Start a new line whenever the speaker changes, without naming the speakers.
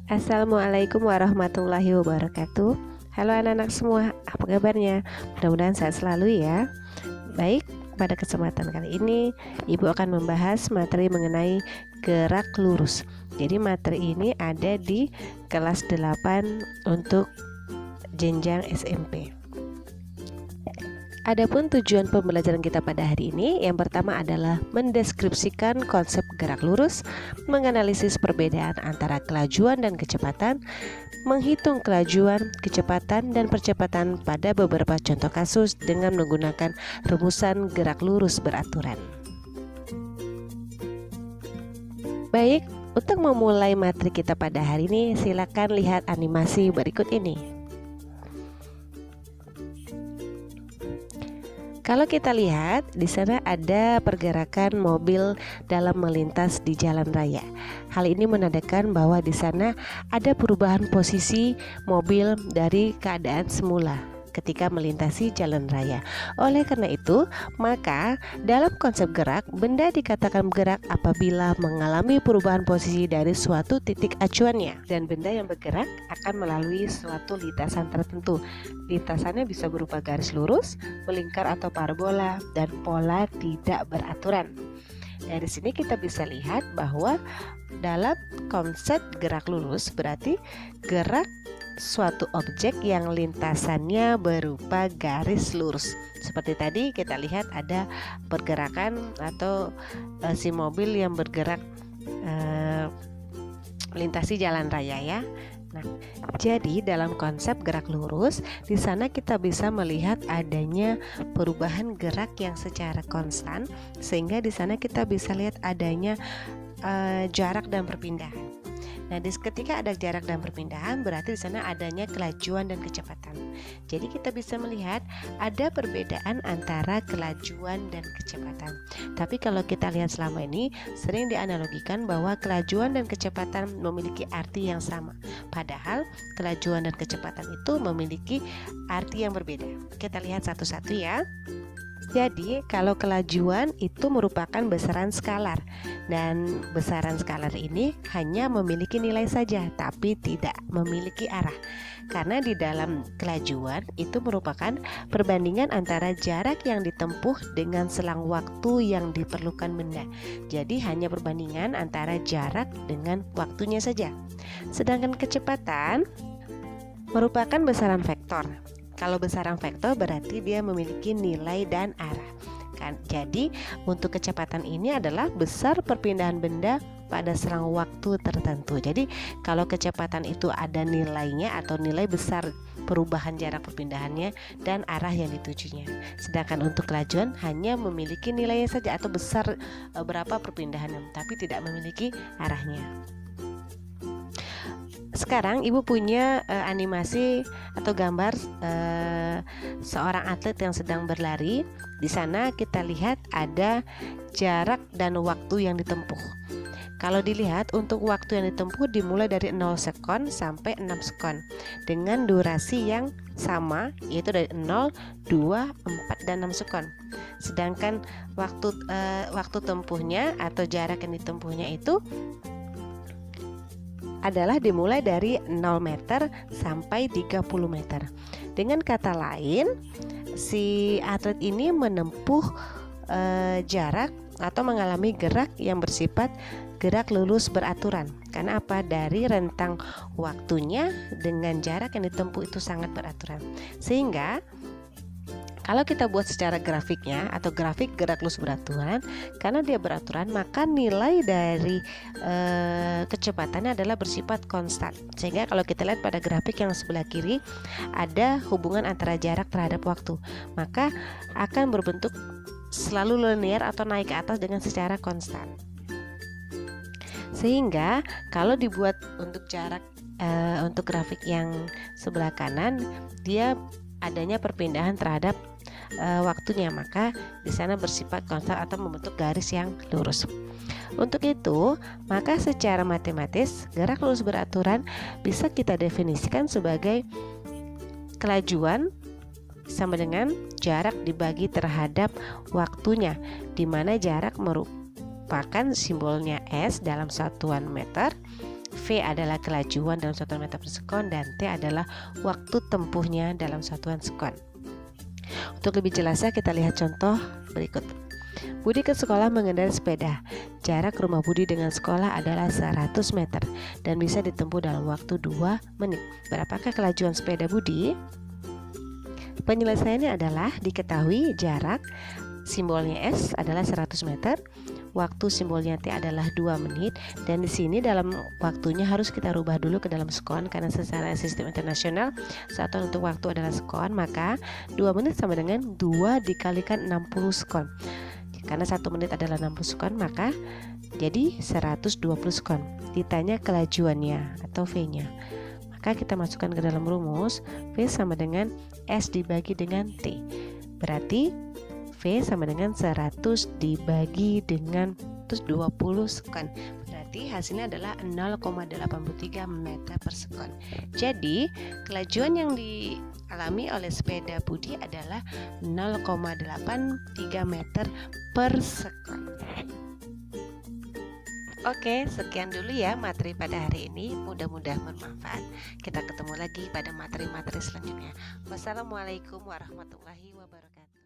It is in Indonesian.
Assalamualaikum warahmatullahi wabarakatuh. Halo anak-anak semua, apa kabarnya? Mudah-mudahan sehat selalu ya. Baik, pada kesempatan kali ini Ibu akan membahas materi mengenai gerak lurus. Jadi materi ini ada di kelas 8 untuk jenjang SMP. Adapun tujuan pembelajaran kita pada hari ini, yang pertama adalah mendeskripsikan konsep gerak lurus, menganalisis perbedaan antara kelajuan dan kecepatan, menghitung kelajuan, kecepatan, dan percepatan pada beberapa contoh kasus dengan menggunakan rumusan gerak lurus beraturan. Baik, untuk memulai materi kita pada hari ini, silakan lihat animasi berikut ini. Kalau kita lihat, di sana ada pergerakan mobil dalam melintas di jalan raya. Hal ini menandakan bahwa di sana ada perubahan posisi mobil dari keadaan semula ketika melintasi jalan raya. Oleh karena itu, maka dalam konsep gerak, benda dikatakan bergerak apabila mengalami perubahan posisi dari suatu titik acuannya. Dan benda yang bergerak akan melalui suatu lintasan tertentu. Lintasannya bisa berupa garis lurus, melingkar atau parabola, dan pola tidak beraturan. Dari sini kita bisa lihat bahwa dalam konsep gerak lurus berarti gerak suatu objek yang lintasannya berupa garis lurus. Seperti tadi kita lihat ada pergerakan atau si mobil yang bergerak melintasi jalan raya ya. Nah, jadi dalam konsep gerak lurus, di sana kita bisa melihat adanya perubahan gerak yang secara konstan, sehingga di sana kita bisa lihat adanya jarak dan perpindahan. Nah, ketika ada jarak dan perpindahan, berarti di sana adanya kelajuan dan kecepatan. Jadi kita bisa melihat ada perbedaan antara kelajuan dan kecepatan. Tapi kalau kita lihat selama ini, sering dianalogikan bahwa kelajuan dan kecepatan memiliki arti yang sama. Padahal kelajuan dan kecepatan itu memiliki arti yang berbeda. Kita lihat satu-satu ya. Jadi kalau kelajuan itu merupakan besaran skalar, dan besaran skalar ini hanya memiliki nilai saja tapi tidak memiliki arah. Karena di dalam kelajuan itu merupakan perbandingan antara jarak yang ditempuh dengan selang waktu yang diperlukan benda. Jadi hanya perbandingan antara jarak dengan waktunya saja. Sedangkan kecepatan merupakan besaran vektor. Kalau besaran vektor berarti dia memiliki nilai dan arah. Jadi untuk kecepatan ini adalah besar perpindahan benda pada selang waktu tertentu. Jadi kalau kecepatan itu ada nilainya atau nilai besar perubahan jarak perpindahannya dan arah yang ditujunya. Sedangkan untuk kelajuan hanya memiliki nilainya saja atau besar berapa perpindahannya, tapi tidak memiliki arahnya. Sekarang Ibu punya animasi atau gambar seorang atlet yang sedang berlari. Di sana kita lihat ada jarak dan waktu yang ditempuh. Kalau dilihat untuk waktu yang ditempuh dimulai dari 0 sekon sampai 6 sekon dengan durasi yang sama, yaitu dari 0, 2, 4, dan 6 sekon. Sedangkan waktu tempuhnya atau jarak yang ditempuhnya itu adalah dimulai dari 0 meter sampai 30 meter. Dengan kata lain, si atlet ini menempuh jarak atau mengalami gerak yang bersifat gerak lurus beraturan. Karena apa? Dari rentang waktunya dengan jarak yang ditempuh itu sangat beraturan. Sehingga kalau kita buat secara grafiknya atau grafik gerak lurus beraturan, karena dia beraturan maka nilai dari kecepatannya adalah bersifat konstan. Sehingga kalau kita lihat pada grafik yang sebelah kiri ada hubungan antara jarak terhadap waktu, maka akan berbentuk selalu linear atau naik ke atas dengan secara konstan. Sehingga kalau dibuat untuk jarak untuk grafik yang sebelah kanan, dia adanya perpindahan terhadap waktunya, maka di sana bersifat konstan atau membentuk garis yang lurus. Untuk itu, maka secara matematis gerak lurus beraturan bisa kita definisikan sebagai kelajuan sama dengan jarak dibagi terhadap waktunya, di mana jarak merupakan simbolnya S dalam satuan meter, V adalah kelajuan dalam satuan meter per sekon, dan T adalah waktu tempuhnya dalam satuan sekon. Untuk lebih jelasnya kita lihat contoh berikut. Budi ke sekolah mengendarai sepeda. Jarak rumah Budi dengan sekolah adalah 100 meter dan bisa ditempuh dalam waktu 2 menit. Berapakah kelajuan sepeda Budi? Penyelesaiannya adalah diketahui jarak simbolnya S adalah 100 meter, waktu simbolnya T adalah 2 menit, dan di sini dalam waktunya harus kita rubah dulu ke dalam sekon karena secara sistem internasional satuan untuk waktu adalah sekon, maka 2 menit sama dengan 2 dikalikan 60 sekon. Karena 1 menit adalah 60 sekon, maka jadi 120 sekon. Ditanya kelajuannya atau V-nya, maka kita masukkan ke dalam rumus. V sama dengan S dibagi dengan T. Berarti V sama dengan 100 dibagi dengan 120 sekon. Berarti hasilnya adalah 0,83 meter per sekon. Jadi kelajuan yang dialami oleh sepeda Budi adalah 0,83 meter per sekon. Oke, sekian dulu ya materi pada hari ini. Mudah-mudahan bermanfaat. Kita ketemu lagi pada materi-materi selanjutnya. Wassalamualaikum warahmatullahi wabarakatuh.